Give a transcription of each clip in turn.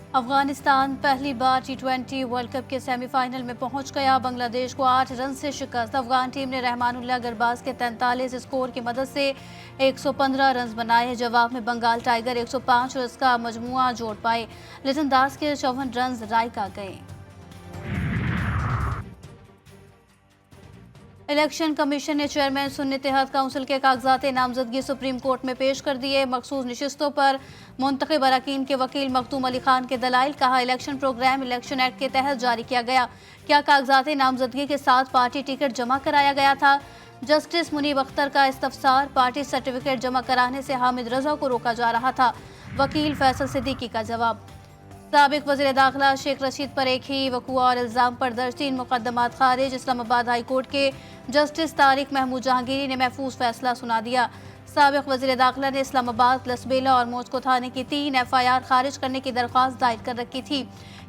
अफगानिस्तान पहली बार T20 world cup के semifinal में पहुंच गया। बांग्लादेश को 8 रन से शिकस्त। अफगान टीम ने रहमानुल्लाह गरबाज के 43 स्कोर की मदद से 115 रन बनाए। जवाब में बंगाल टाइगर 105 रन का मजमुआ जोड़ पाए। लिटन दास के 54 रन राइक आ गए। इलेक्शन कमीशन ने चेयरमैन सुन्नी इत्तेहाद काउंसिल के कागजात नामजदगी सुप्रीम कोर्ट में पेश कर दिए। मखसूस नशिस्तों पर मुंतखब अरकान के वकील मखदूम अली खान के दलाइल। कहा, इलेक्शन प्रोग्राम इलेक्शन एक्ट के तहत जारी किया गया। क्या कागजात नामजदगी के साथ पार्टी टिकट जमा कराया गया था? जस्टिस मुनीब अख्तर का इस्तफसार। पार्टी सर्टिफिकेट जमा कराने से हामिद रजा को रोका जा रहा था। वकील फैसल सिद्दीकी का जवाब। साबिक वज़ीर दाखिला शेख रशीद पर एक ही वक़ूआ और इल्ज़ाम पर दर्ज 3 मुकदमात खारिज। इस्लामाबाद हाई कोर्ट के जस्टिस तारिक महमूद जहांगीरी ने महफूज फैसला सुना दिया। साबिक वज़ीर दाखिला ने इस्लामाबाद, लसबेला और मोस्को थाने की 3 FIR खारिज करने की दरख्वास्त दायर कर रखी थी।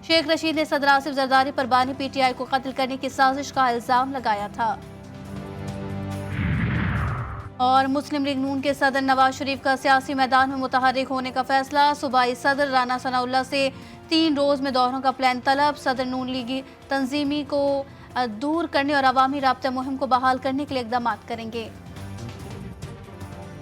शेख रशीद ने सदर आसिफ जरदारी पर बानी PTI को कत्ल करने की साजिश का इल्ज़ाम लगाया था। और मुस्लिम लीग नून के सदर नवाज शरीफ का सियासी मैदान में मुतहर्रिक होने का फैसला। सूबाई सदर राना सनाउल्लाह से 3 रोज़ में दौरों का प्लान तलब। सदर नून लीगी तंजीमी को दूर करने और अवामी राब्ता मुहिम को बहाल करने के लिए इकदाम करेंगे।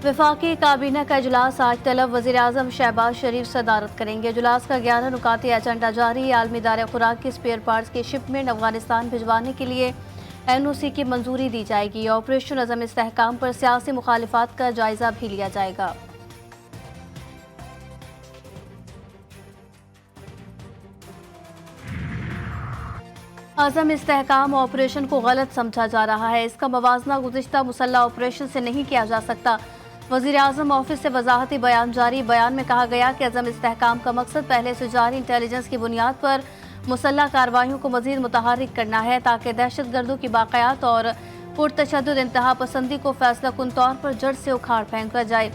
वफाकी काबीना का इजलास आज तलब। वज़ीर आज़म शहबाज शरीफ सदारत करेंगे। इजलास का 11 नुकाती एजेंडा जारी। आलमी दायरा खुराक की स्पेयर पार्ट्स की शिपमेंट अफगानिस्तान भिजवाने के लिए NOC की मंजूरी दी जाएगी। ऑपरेशन अज़म इस्तेहकाम पर सियासी मुखालिफात का जायजा भी लिया जाएगा। अज़म इस्तेहकाम ऑपरेशन को गलत समझा जा रहा है। इसका मवाजना गुज़िश्ता मुसल्लह ऑपरेशन से नहीं किया जा सकता। वज़ीर आज़म ऑफिस से वजाहती बयान जारी। बयान में कहा गया कि अज़म इस्तेहकाम का मकसद पहले से जारी इंटेलिजेंस की बुनियाद पर मुसल्लह कार्रवाइयों को मज़ीद मुतहर्रिक करना है, ताकि दहशतगर्दों की बाक़यात और पुरतशद्दुद इंतहा पसंदी को फैसला कुन तौर पर जड़ से उखाड़ फेंका जाए।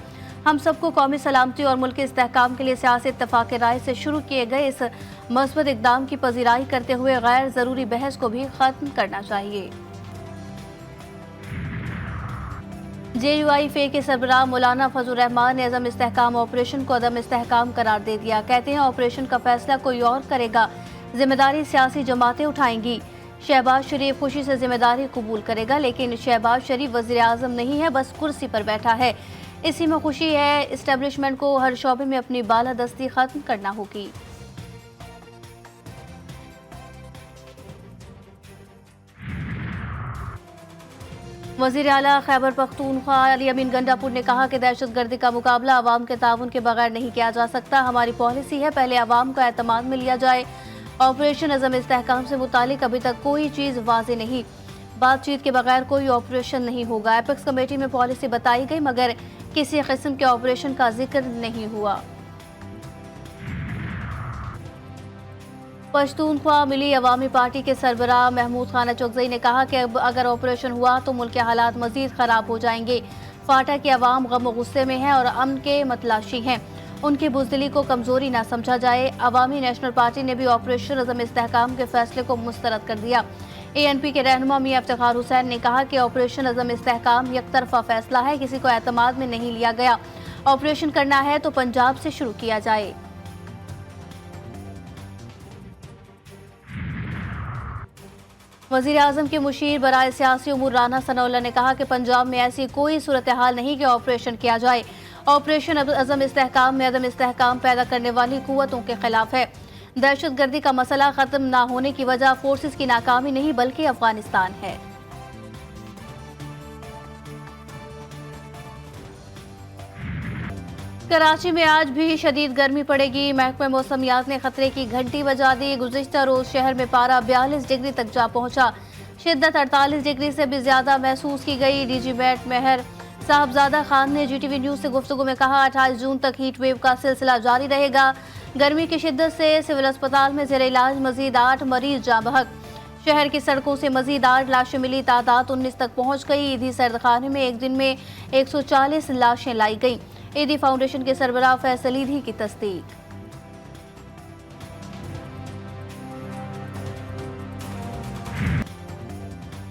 हम सबको कौमी सलामती और मुल्क के इस्तेहकाम के लिए सियासी इत्तफ़ाक़ राय से शुरू किए गए इस मस्बत इक़दाम की पज़ीराई करते हुए गैर ज़रूरी बहस को भी ख़त्म करना चाहिए। JUI के सरबराह मौलाना फजल रहमान ने अज़म इस्तेहकाम ऑपरेशन को अदम इस्तेहकाम करार दे दिया। कहते हैं, ऑपरेशन का फैसला कोई और करेगा, जिम्मेदारी सियासी जमातें उठाएंगी। शहबाज शरीफ खुशी से जिम्मेदारी कबूल करेगा, लेकिन शहबाज शरीफ वज़ीर आज़म नहीं है, बस कुर्सी पर बैठा है। इसी में खुशी है। इस्टेब्लिशमेंट को हर शोबे में अपनी बालादस्ती खत्म करना होगी। वज़ीर आला खैबर पख्तूनख्वा अली अमीन गंडापुर ने कहा कि दहशतगर्दी का मुकाबला अवाम के ताउन के बगैर नहीं किया जा सकता। हमारी पॉलिसी है, पहले अवाम का एतमाद में लिया जाए। ऑपरेशन अज़म इस्तेहकाम से मुतालिक अभी तक कोई चीज़ वाज़ेह नहीं। बातचीत के बगैर कोई ऑपरेशन नहीं होगा। एपेक्स कमेटी में पॉलिसी बताई गई, मगर किसी किस्म के ऑपरेशन का जिक्र नहीं हुआ। पश्तूनख्वा मिली अवामी पार्टी के सरबराह महमूद खान चौकज़ई ने कहा कि अगर ऑपरेशन हुआ तो मुल्क के हालात मज़ीद ख़राब हो जाएंगे। फाटा की अवाम गम और गुस्से में है और अमन के मतलाशी हैं। उनकी बुज़दिली को कमज़ोरी ना समझा जाए। अवामी नेशनल पार्टी ने भी ऑपरेशन अज़म इस्तेहकाम के फैसले को मुस्तरद कर दिया। ANP के रहनुमा मियां इफ्तिखार हुसैन ने कहा कि ऑपरेशन अज़म इस्तेहकाम यकतरफा फैसला है, किसी को एतमाद में नहीं लिया गया। ऑपरेशन करना है तो पंजाब से शुरू किया जाए। वज़ीर आज़म के मुशीर बराए सियासी उमूर राना सनाउल्लाह ने कहा कि पंजाब में ऐसी कोई सूरत हाल नहीं कि ऑपरेशन किया जाए। ऑपरेशन अज़म इस्तेहकाम में अदम इस्तेहकाम पैदा करने वाली कुव्वतों के खिलाफ है। दहशतगर्दी का मसला ख़त्म ना होने की वजह फोर्सेस की नाकामी नहीं, बल्कि अफगानिस्तान है। कराची में आज भी शदीद गर्मी पड़ेगी। महकमा मौसमियात ने खतरे की घंटी बजा दी। गुज़िश्ता रोज शहर में पारा 42 डिग्री तक जा पहुंचा। शिद्दत 48 डिग्री से भी ज्यादा महसूस की गई। DG मैट मेहर साहबजादा खान ने GTV न्यूज से गुफ्तगू में कहा, 28 जून तक हीट वेव का सिलसिला जारी रहेगा। गर्मी की शिद्दत से सिविल अस्पताल में ज़ेर इलाज मजीद 8 मरीज जाँ बहक। शहर की सड़कों से मजीद 8 लाशें मिली। तादाद 19 तक पहुंच गई। ईदी सर्दखाने में एक दिन में 140 लाशें लाई गई। ईदी फाउंडेशन के सरबराह फैसल ईदी की तस्दीक।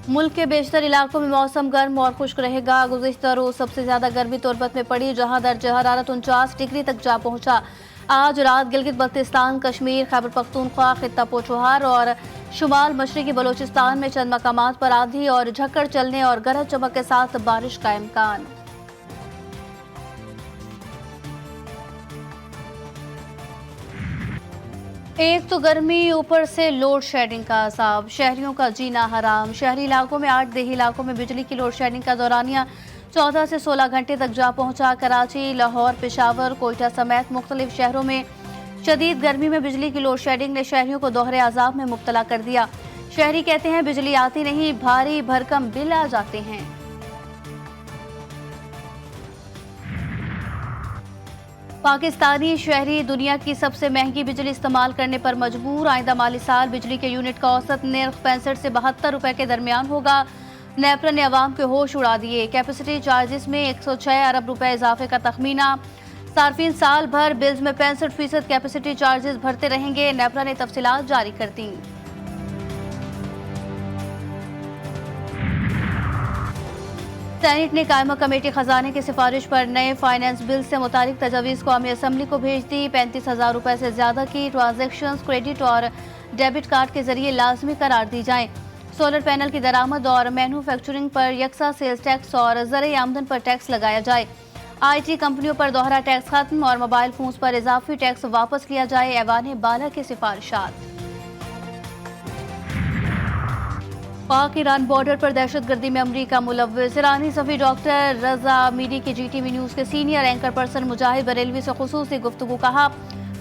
मुल्क के बेशतर इलाकों में मौसम गर्म और खुश्क रहेगा। गुज़िश्ता रोज सबसे ज्यादा गर्मी तुर्बत में पड़ी, जहां दर्जा हरारत 49 डिग्री तक जा पहुंचा। आज रात गिलगित बल्तिस्तान, कश्मीर, खैबर पख्तूनख्वा, खित्ता पोचोहार और शुमाल मशरकी बलोचिस्तान में चंद मकामात पर आंधी और झक्कड़ चलने और गरज चमक के साथ बारिश का इम्कान। एक तो गर्मी, ऊपर से लोड शेडिंग का अजाब, शहरियों का जीना हराम। शहरी इलाकों में 8, देही इलाकों में बिजली की लोड शेडिंग का दौरानिया 14 से 16 घंटे तक जा पहुंचा। कराची, लाहौर, पेशावर, कोयटा समेत मुख्तलिफ शहरों में शदीद गर्मी में बिजली की लोड शेडिंग ने शहरियों को दोहरे अजाब में मुब्तला कर दिया। शहरी कहते हैं बिजली आती नहीं, भारी भरकम बिल आ जाते हैं। पाकिस्तानी शहरी दुनिया की सबसे महंगी बिजली इस्तेमाल करने पर मजबूर। आइंदा माली साल बिजली के यूनिट का औसत नर्ख 65 से 72 रुपए के दरमियान होगा। नेपरा ने अवाम के होश उड़ा दिए। कैपेसिटी चार्जेस में 106 अरब रुपए इजाफे का तखमीना। सार्फिन साल भर बिल्स में 65% कैपेसिटी चार्जेस भरते रहेंगे। नेपरा ने तफसीलात जारी कर दी। सेनेट ने कायमा कमेटी खजाने की सिफारिश पर नए फाइनेंस बिल से मुतालिक तजावीज़ कौमी असम्बली को भेज दी। 35,000 रुपए से ज्यादा की ट्रांजैक्शंस क्रेडिट और डेबिट कार्ड के जरिए लाजमी करार दी जाएं। सोलर पैनल की दरामद और मैन्युफैक्चरिंग पर यकसा सेल्स टैक्स और ज़र आमदन पर टैक्स लगाया जाए। IT कंपनियों पर दोहरा टैक्स खत्म और मोबाइल फोन्स पर इजाफी टैक्स वापस लिया जाए। ऐवान बाला की सिफारिशात। पाक ईरान बॉर्डर पर दहशतगर्दी में अमरीका मुलव्विस। ईरानी सफ़ी डॉक्टर रजा मीरी के GTV न्यूज़ के सीनियर एंकर पर्सन मुजाहिद बरेलवी से खुसूसी गुफ्तगू। कहा,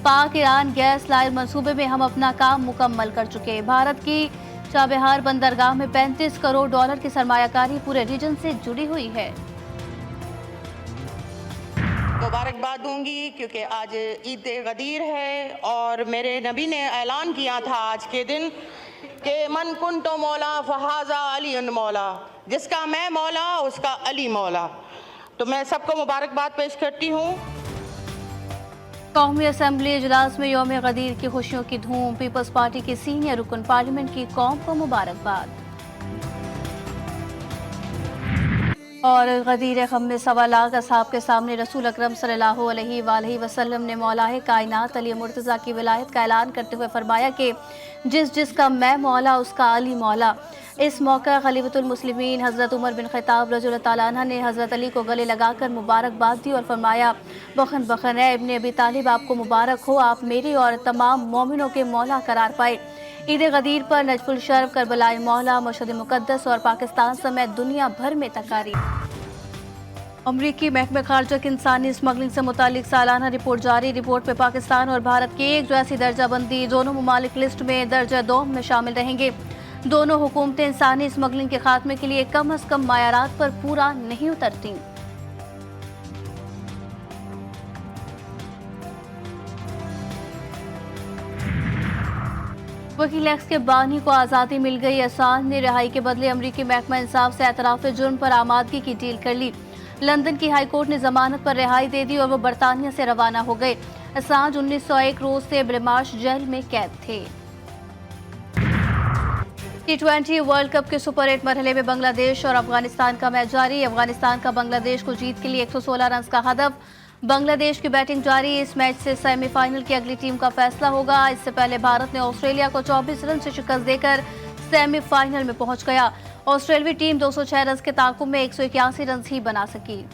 पाक ईरान गैस लाइन मंसूबे में हम अपना काम मुकम्मल कर चुके। भारत की चाबहार बंदरगाह में 35 करोड़ डॉलर की सरमायाकारी पूरे रीजन से जुड़ी हुई है। मुबारकबाद दूंगी क्योंकि आज ईद गदीर है और मेरे नबी ने ऐलान किया था आज के दिन कि मन कुन तो मौला फहाजा अली उन मौला, जिसका मैं मौला उसका अली मौला। तो मैं सबको मुबारकबाद पेश करती हूँ। कौमी असम्बली इजलास में यौम गदीर की खुशियों की धूम। पीपल्स पार्टी के सीनियर रुकन पार्लियामेंट की कौम को मुबारकबाद। और गदीर ख़म में 1.25 लाख असहाब के सामने रसूल अकरम सल्लल्लाहु अलैहि वसल्लम ने मौलाए कायनात अली मुर्तज़ा की विलायत का ऐलान करते हुए फरमाया कि जिसका मैं मौला उसका अली मौला। इस मौका खलीफतुल मुस्लिमीन हज़रत उमर बिन ख़त्ताब रज़ियल्लाहु तआला अन्हु ने हज़रत अली को गले लगाकर मुबारकबाद दी और फरमाया, बखन बखन है इब्ने अबी तालिब, आपको मुबारक हो, आप मेरे और तमाम मोमिनों के मौला करार पाए। ईद गदीर पर नजफुल शर्फ, करबलाए मौला, मशहद मुक़द्दस और पाकिस्तान समेत दुनिया भर में तकारीब। अमरीकी महकमे खारजा की इंसानी स्मगलिंग से मुतालिक सालाना रिपोर्ट जारी। रिपोर्ट में पाकिस्तान और भारत की एक जैसी दर्जाबंदी, दोनों ममालिक लिस्ट में दर्जा 2 में शामिल रहेंगे। दोनों हुकूमतें इंसानी स्मगलिंग के खात्मे के लिए कम अज कम मायारात पर पूरा नहीं उतरती। WikiLeaks के बानी को आज़ादी मिल गई। असांज ने रिहाई के बदले अमरीकी महकमा इंसाफ से एतराफ़ जुर्म पर आमादगी की डील कर ली। लंदन की हाई कोर्ट ने जमानत पर रिहाई दे दी और वो बरतानिया से रवाना हो गए। असांज 1901 रोज से ब्लेमार्श जेल में कैद थे। T20 वर्ल्ड कप के सुपर 8 मरहले में बांग्लादेश और अफगानिस्तान का मैच जारी। अफगानिस्तान का बांग्लादेश को जीत के लिए 116 रन का हदफ। बांग्लादेश की बैटिंग जारी। इस मैच से सेमीफाइनल की अगली टीम का फैसला होगा। इससे पहले भारत ने ऑस्ट्रेलिया को 24 रन से शिकस्त देकर सेमीफाइनल में पहुंच गया। ऑस्ट्रेलवी टीम 206 रन के ताकुब में 181 रन ही बना सकी।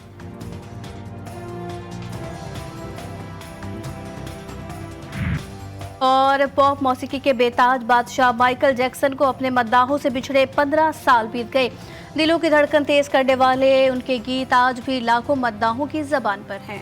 और पॉप मौसीकी के बेताज बादशाह माइकल जैक्सन को अपने मद्दाहों से बिछड़े 15 साल बीत गए। दिलों की धड़कन तेज करने वाले उनके गीत आज भी लाखों मद्दाहों की ज़बान पर हैं।